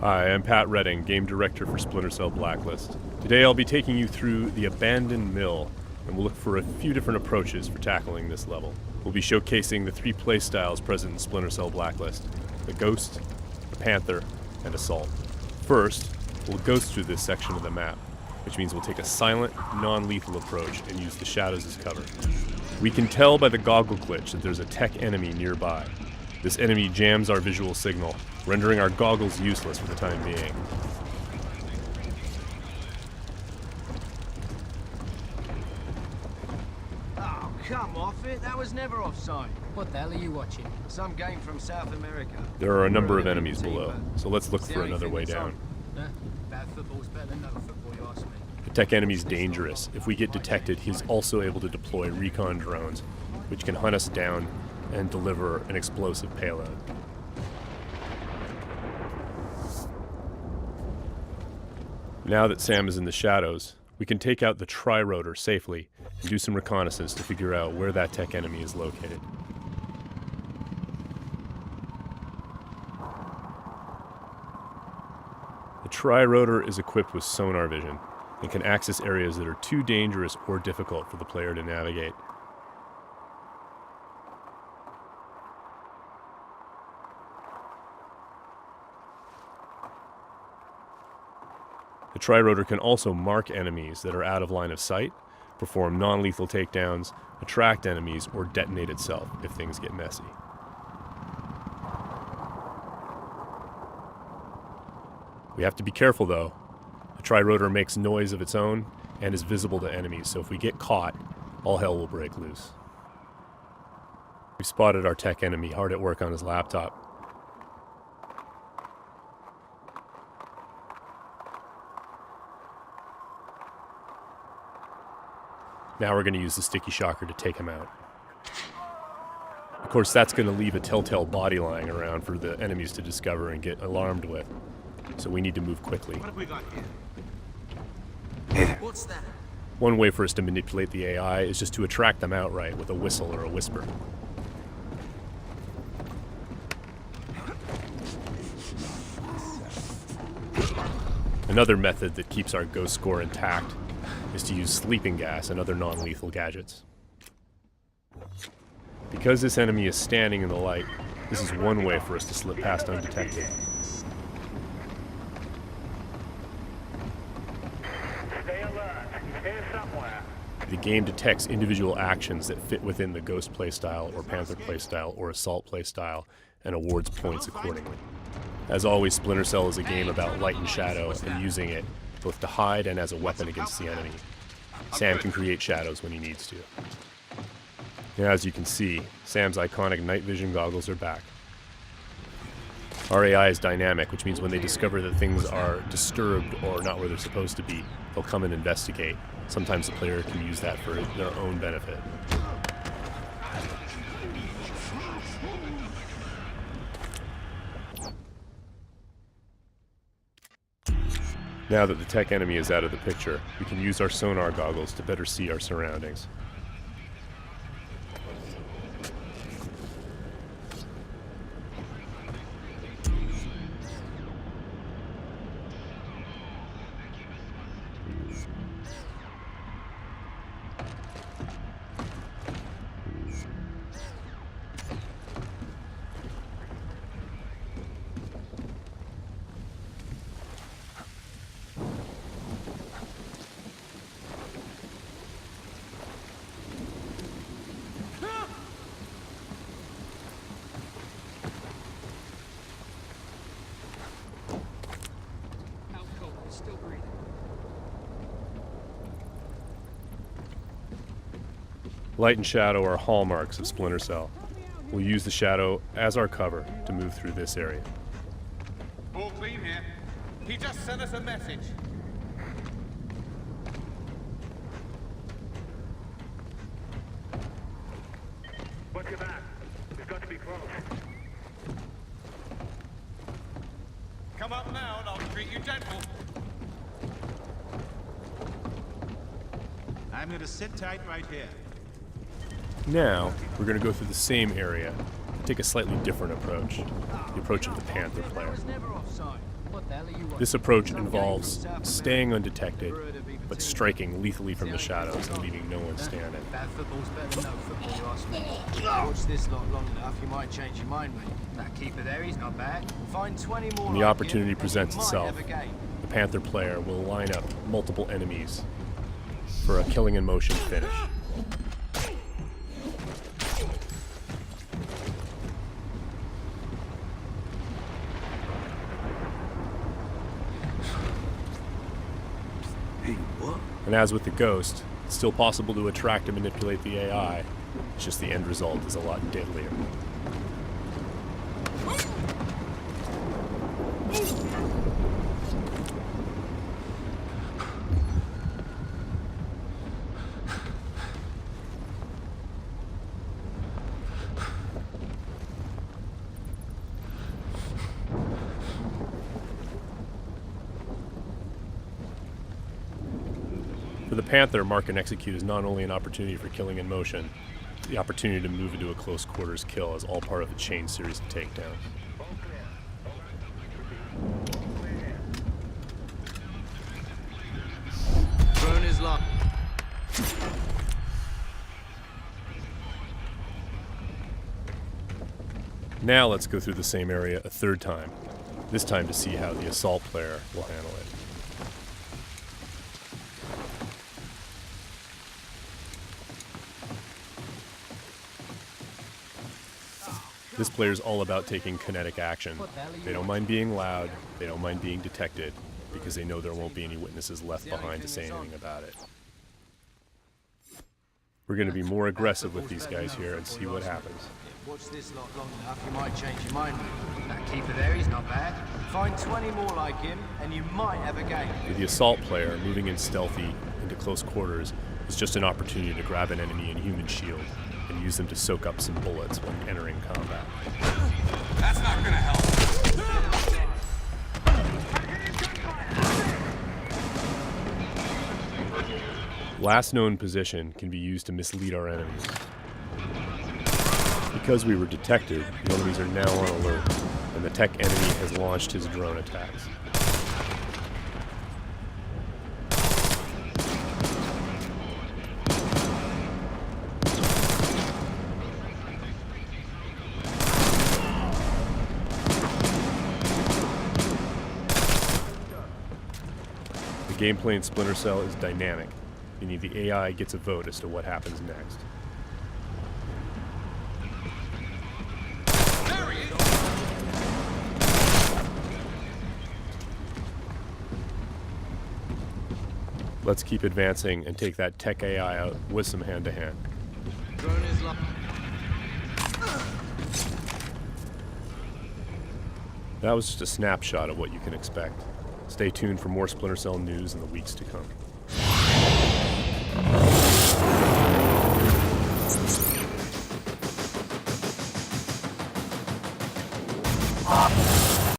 Hi, I'm Pat Redding, Game Director for Splinter Cell Blacklist. Today I'll be taking you through the Abandoned Mill, and we'll look for a few different approaches for tackling this level. We'll be showcasing the three playstyles present in Splinter Cell Blacklist: the Ghost, the Panther, and Assault. First, we'll ghost through this section of the map, which means we'll take a silent, non-lethal approach and use the shadows as cover. We can tell by the goggle glitch that there's a tech enemy nearby. This enemy jams our visual signal, rendering our goggles useless for the time being. Oh, come off it. That was never offside. What the hell are you watching? Some game from South America. There are a number of enemies below, so let's look for another way down. Bad football's better than no football, you ask me. The tech enemy's dangerous. If we get detected, he's also able to deploy recon drones, which can hunt us down and deliver an explosive payload. Now that Sam is in the shadows, we can take out the tri-rotor safely and do some reconnaissance to figure out where that tech enemy is located. The tri-rotor is equipped with sonar vision and can access areas that are too dangerous or difficult for the player to navigate. The tri-rotor can also mark enemies that are out of line of sight, perform non-lethal takedowns, attract enemies, or detonate itself if things get messy. We have to be careful though. The tri-rotor makes noise of its own and is visible to enemies, so if we get caught, all hell will break loose. We've spotted our tech enemy hard at work on his laptop. Now we're going to use the sticky shocker to take him out. Of course, that's going to leave a telltale body lying around for the enemies to discover and get alarmed with. So we need to move quickly. What have we got here? What's that? One way for us to manipulate the AI is just to attract them outright with a whistle or a whisper. Another method that keeps our ghost score intact is to use sleeping gas and other non-lethal gadgets. Because this enemy is standing in the light, this is one way for us to slip past undetected. Stay alert. He's here somewhere. The game detects individual actions that fit within the Ghost playstyle or Panther playstyle or Assault playstyle and awards points accordingly. As always, Splinter Cell is a game about light and shadow and using it both to hide and as a weapon against the enemy. Sam can create shadows when he needs to. Now, as you can see, Sam's iconic night vision goggles are back. Our AI is dynamic, which means when they discover that things are disturbed or not where they're supposed to be, they'll come and investigate. Sometimes the player can use that for their own benefit. Now that the tech enemy is out of the picture, we can use our sonar goggles to better see our surroundings. Still breathing. Light and shadow are hallmarks of Splinter Cell. We'll use the shadow as our cover to move through this area. All clean here. He just sent us a message. Watch your back. We've got to be close. Come up now and I'll treat you gentle. I'm gonna sit tight right here. Now, we're going to go through the same area and take a slightly different approach. The approach of the Panther player. That was never offside. What What the hell are you watching? This approach involves staying undetected, but striking lethally from the shadows and leaving no one standing. Bad football's better than no football, you ask me. Watch this lot long enough, you might change your mind, mate. That keeper there, he's not bad. Find 20 more When the like opportunity him, presents and you itself, might have a game. the Panther player will line up multiple enemies for a killing in motion finish. Hey, what? And as with the Ghost, it's still possible to attract and manipulate the AI. It's just the end result is a lot deadlier. For the Panther, Mark and Execute is not only an opportunity for killing in motion, the opportunity to move into a close quarters kill is all part of a chain series of takedowns. Drone is locked. Now let's go through the same area a third time, this time to see how the Assault player will handle it. This player is all about taking kinetic action. They don't mind being loud, they don't mind being detected, because they know there won't be any witnesses left behind to say anything about it. We're going to be more aggressive with these guys here and see what happens. Watch this lot long enough, you might change your mind, mate. That keeper there, he's not bad. Find 20 more like him, and you might have a game. For the Assault player, moving in stealthy into close quarters is just an opportunity to grab an enemy in human shield and use them to soak up some bullets when entering combat. That's not gonna help. Last known position can be used to mislead our enemies. Because we were detected, the enemies are now on alert, and the tech enemy has launched his drone attacks. The gameplay in Splinter Cell is dynamic, meaning the AI gets a vote as to what happens next. There he is. Let's keep advancing and take that tech AI out with some hand-to-hand. Drone is locked. That was just a snapshot of what you can expect. Stay tuned for more Splinter Cell news in the weeks to come.